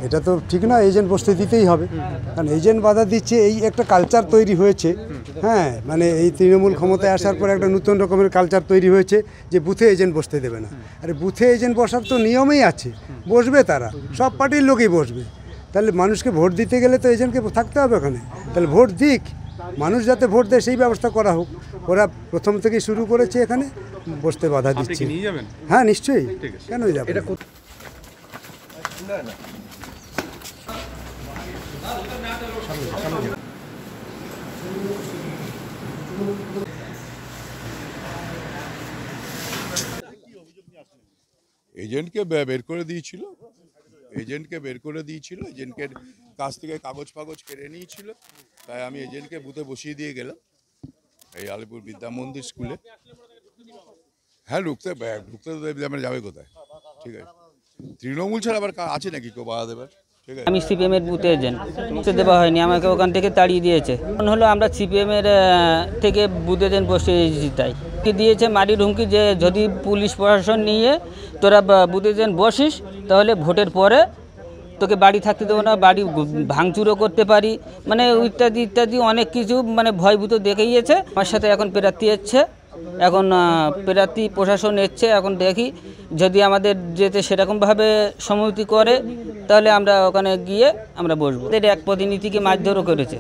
এটা তো ঠিক না, এজেন্ট বসতে দিতেই হবে, কারণ এজেন্ট বাধা দিচ্ছে। এই একটা কালচার তৈরি হয়েছে, হ্যাঁ, মানে এই তৃণমূল ক্ষমতায় আসার পর একটা নতুন রকমের কালচার তৈরি হয়েছে যে বুথে এজেন্ট বসতে দেবে না। আরে বুথে এজেন্ট বসার তো নিয়মেই আছে, বসবে তারা, সব পার্টির লোকই বসবে। তাহলে মানুষকে ভোট দিতে গেলে তো এজেন্টকে থাকতে হবে ওখানে, তাহলে ভোট দিক, মানুষ যাতে ভোট দেয় সেই ব্যবস্থা করা হোক। ওরা প্রথম থেকেই শুরু করেছে, এখানে বসতে বাধা দিচ্ছে। হ্যাঁ নিশ্চয়ই, কেন যাবে। এজেন্টকে বের করে দিয়েছিল, এজেন্টের কাছ থেকে কাগজ ফাগজ কেড়ে নিয়েছিল, তাই আমি এজেন্টকে বুথে বসিয়ে দিয়ে গেলাম এই আলিপুর বিদ্যা মন্দির স্কুলে। হ্যাঁ, ঢুকতে আমরা যাবে কোথায়? ঠিক আছে, তৃণমূল ছাড়া আবার আছে নাকি কেউ বাধা দেবার? আমি সিপিএমের বুথে এজেন্ট, বুঝতে দেওয়া হয়নি, আমাকে ওখান থেকে তাড়িয়ে দিয়েছে। এখন হলো আমরা সিপিএমের থেকে বুথ এজেন্ট বসে এসেছি, তাই কি দিয়েছে মাটির হুমকি যে যদি পুলিশ প্রশাসন নিয়ে তোরা বুথ এজেন্ট বসিস তাহলে ভোটের পরে তোকে বাড়ি থাকতে দেবো না, বাড়ি ভাঙচুরও করতে পারি, মানে ইত্যাদি ইত্যাদি অনেক কিছু মানে ভয়ভূত দেখিয়েছে। আমার সাথে এখন প্রার্থী এসছে, এখন প্রার্থী প্রশাসন এসছে, এখন দেখি যদি আমাদের যেতে সেরকমভাবে সম্মতি করে তাহলে আমরা ওখানে গিয়ে আমরা বসবো। এক প্রতিনিধিকে মারধরও করেছে।